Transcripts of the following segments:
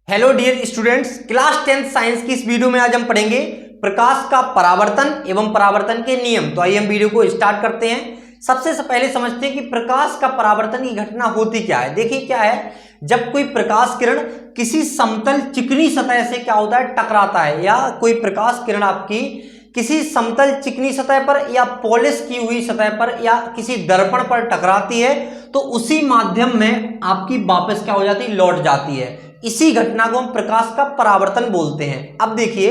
Hello dear students, class 10th science की इस video में आज हम पढ़ेंगे प्रकाश का परावर्तन एवं परावर्तन के नियम। तो आइए हम वीडियो को स्टार्ट करते हैं। सबसे पहले समझते हैं कि प्रकाश का परावर्तन की घटना होती क्या है। देखिए क्या है, जब कोई प्रकाश किरण किसी समतल चिकनी सतह से क्या होता है, टकराता है, या कोई प्रकाश किरण आपकी किसी समतल चिकनी सतह पर या पॉलिश की हुई सतह पर या किसी दर्पण पर टकराती है, तो उसी माध्यम में आपकी वापस क्या हो जाती है, लौट जाती है। इसी घटना को हम प्रकाश का परावर्तन बोलते हैं। अब देखिए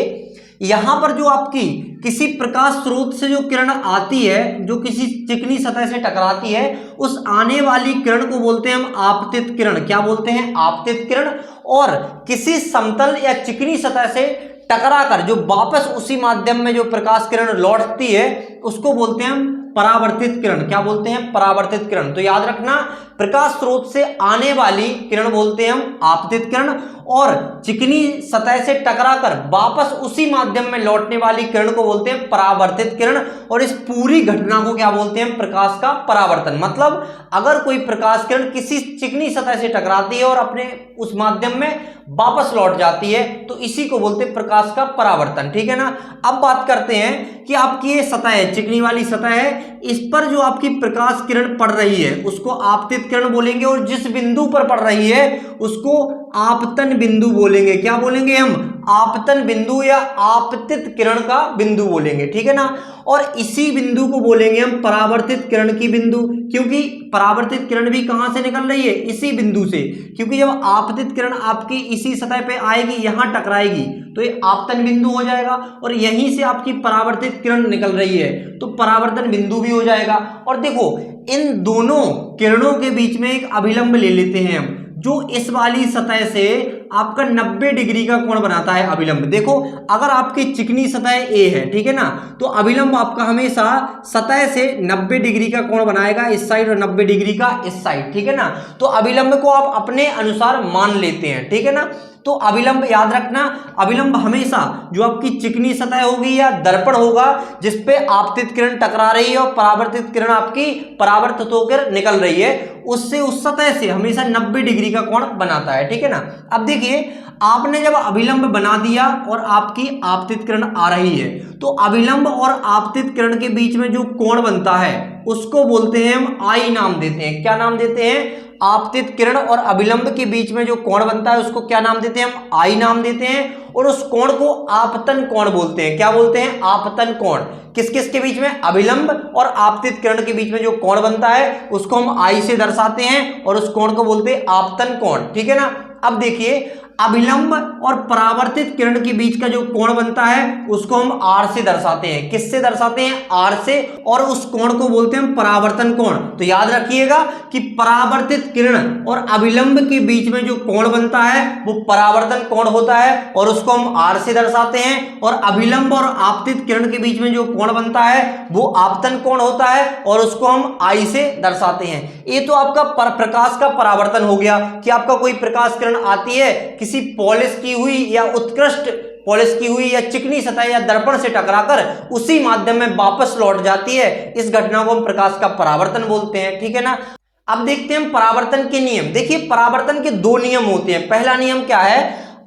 यहां पर जो आपकी किसी प्रकाश स्रोत से जो किरण आती है, जो किसी चिकनी सतह से टकराती है, उस आने वाली किरण को बोलते हैं हम आपतित किरण। क्या बोलते हैं? आपतित किरण। और किसी समतल या चिकनी सतह से टकराकर जो वापस उसी माध्यम में जो प्रकाश किरण लौटती है, उसको बोलते हैं हम परावर्तित किरण। क्या बोलते हैं? परावर्तित किरण। तो याद रखना, प्रकाश स्रोत से आने वाली किरण बोलते हैं हम आपतित किरण, और चिकनी सतह से टकराकर वापस उसी माध्यम में लौटने वाली किरण को बोलते हैं परावर्तित किरण। और इस पूरी घटना को क्या बोलते हैं? प्रकाश का परावर्तन। मतलब अगर कोई प्रकाश किरण किसी चिकनी सतह से टकराती है और अपने उस माध्यम में वापस लौट जाती है, तो इसी को बोलते हैं प्रकाश का परावर्तन। ठीक है ना। अब बात करते हैं कि आपकी ये सतह है, चिकनी वाली सतह है, इस पर जो आपकी प्रकाश किरण पड़ रही है उसको आपतित किरण बोलेंगे, और जिस बिंदु पर पड़ रही है उसको आपतन बिंदु बोलेंगे। क्या बोलेंगे हम? आपतन बिंदु या आपतित किरण का बिंदु बोलेंगे। ठीक है ना। और इसी बिंदु को बोलेंगे हम परावर्तित किरण की बिंदु, क्योंकि परावर्तित किरण भी कहां से निकल रही है? इसी बिंदु से। क्योंकि जब आपतित किरण आपकी इसी सतह पे आएगी, यहां टकराएगी, तो ये आपतन बिंदु हो जाएगा, और यहीं से आपकी परावर्तित किरण निकल रही है तो परावर्तन बिंदु भी हो जाएगा। और देखो, इन दोनों किरणों के बीच में एक अभिलंब ले लेते हैं हम, जो इस वाली सतह से आपका 90 डिग्री का कोण बनाता है अभिलंब। देखो, अगर आपकी चिकनी सतह ए है, ठीक है ना, तो अभिलंब आपका हमेशा सतह से 90 डिग्री का कोण बनाएगा इस साइड, और 90 डिग्री का इस साइड। ठीक है ना। तो अभिलंब को आप अपने अनुसार मान लेते हैं। ठीक है ना। तो अभिलंब याद रखना, अभिलंब हमेशा जो आपकी चिकनी सतह होगी या दर्पण होगा जिसपे आपतित किरण टकरा रही है और परावर्तित किरण आपकी परावर्तित होकर निकल रही है, उससे उस सतह से हमेशा 90 डिग्री का कोण बनाता है। ठीक है ना। अब देखिए, आपने जब अभिलंब बना दिया और आपकी आपतित किरण आ रही है, तो अभिलंब और आपतित किरण के बीच में जो कोण बनता है उसको बोलते हैं हम आई नाम देते हैं। क्या नाम देते हैं? आपतित किरण और अभिलंब के बीच में जो कोण बनता है उसको क्या नाम देते हैं? हम आई नाम देते हैं। और उस कोण को आपतन कोण बोलते हैं। क्या बोलते हैं? आपतन कोण। किस किस के बीच में? अभिलंब और आपतित किरण के बीच में जो कोण बनता है उसको हम आई से दर्शाते हैं, और उस कोण को बोलते हैं आपतन कोण। ठीक है ना। अब देखिए, अभिलंब और परावर्तित किरण के बीच का जो कोण बनता है उसको हम आर से दर्शाते हैं। किससे दर्शाते हैं? आर से। और उस कोण को बोलते हैं परावर्तन कोण। तो याद रखिएगा कि परावर्तित किरण और अभिलंब के बीच में जो कोण बनता है वो परावर्तन कोण होता है, और उसको हम आर से दर्शाते हैं। और अभिलंब और आपतित किरण के बीच में जो कोण बनता है वो आपतन कोण होता है, और उसको हम आई से दर्शाते हैं। ये तो आपका प्रकाश का परावर्तन हो गया कि आपका कोई प्रकाश किरण आती है, किसी पॉलिश की हुई या उत्कृष्ट पॉलिश की हुई या चिकनी सतह या दर्पण से टकराकर उसी माध्यम में वापस लौट जाती है। इस घटना को हम प्रकाश का परावर्तन बोलते हैं। ठीक है ना। अब देखते हैं परावर्तन के नियम। देखिए, परावर्तन के दो नियम होते हैं। पहला नियम क्या है?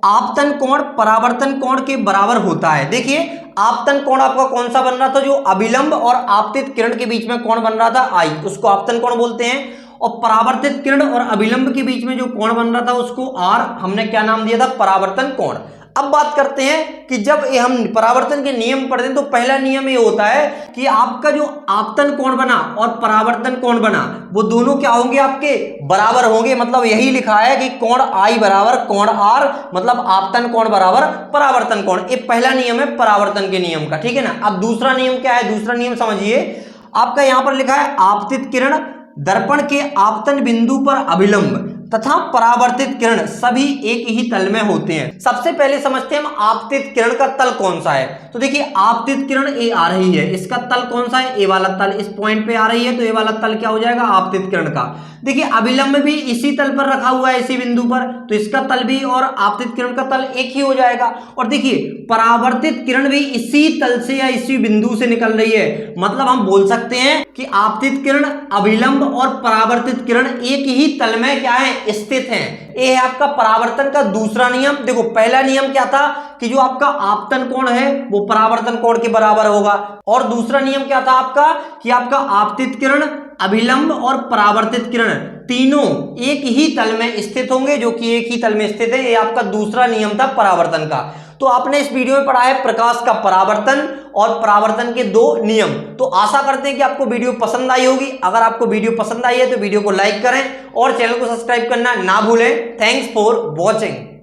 आपतन कोण परावर्तन कोण के बराबर होता है। देखिए, आपतन कोण आपका कौन सा बन रहा था? जो अभिलंब और आपतित किरण के बीच में कोण बन रहा था आई, उसको आपतन कोण बोलते हैं। और परावर्तित किरण और अभिलंब के बीच में जो कोण बन रहा था उसको आर हमने क्या नाम दिया था? परावर्तन कोण। अब बात करते हैं कि जब ये हम परावर्तन के नियम पढ़ते हैं तो पहला नियम ये होता है कि आपका जो आपतन कोण बना और परावर्तन कोण बना वो दोनों क्या होंगे? आपके बराबर होंगे। मतलब यही लिखा है कि कोण आई बराबर कोण आर, मतलब आपतन कोण बराबर परावर्तन कोण। ये पहला नियम है परावर्तन के नियम का। ठीक है ना। अब दूसरा नियम क्या है? दूसरा नियम समझिए, आपका यहां पर लिखा है आपतित किरण दर्पण के आपतन बिंदु पर अभिलंब तथा परावर्तित किरण सभी एक ही तल में होते हैं। सबसे पहले समझते हैं हम आपतित किरण का तल कौन सा है। तो देखिए, आपतित किरण ए आ रही है, इसका तल कौन सा है? ए वाला तल। इस पॉइंट पे आ रही है तो ए वाला तल क्या हो जाएगा? आपतित किरण का। देखिए, अभिलंब भी इसी तल पर रखा हुआ है, इसी बिंदु पर, तो इसका तल भी और आपतित किरण का तल एक ही हो जाएगा। और देखिए, परावर्तित किरण भी इसी तल से या इसी बिंदु से निकल रही है। मतलब हम बोल सकते हैं कि आपतित किरण, अभिलंब और परावर्तित किरण एक ही तल में क्या है? में स्थित हैं। ये है आपका परावर्तन का दूसरा नियम। देखो पहला नियम क्या था कि जो आपका आपतन कोण है वो परावर्तन कोण के बराबर होगा, और दूसरा नियम क्या था आपका कि आपका आपतित किरण, अभिलंब और परावर्तित किरण तीनों एक ही तल में स्थित होंगे, जो कि एक ही तल में स्थित है। ये आपका दूसरा नियम था परावर्तन का। तो आपने इस वीडियो में पढ़ा है प्रकाश का परावर्तन और परावर्तन के दो नियम। तो आशा करते हैं कि आपको वीडियो पसंद आई होगी। अगर आपको वीडियो पसंद आई है तो वीडियो को लाइक करें और चैनल को सब्सक्राइब करना ना भूलें। Thanks for watching.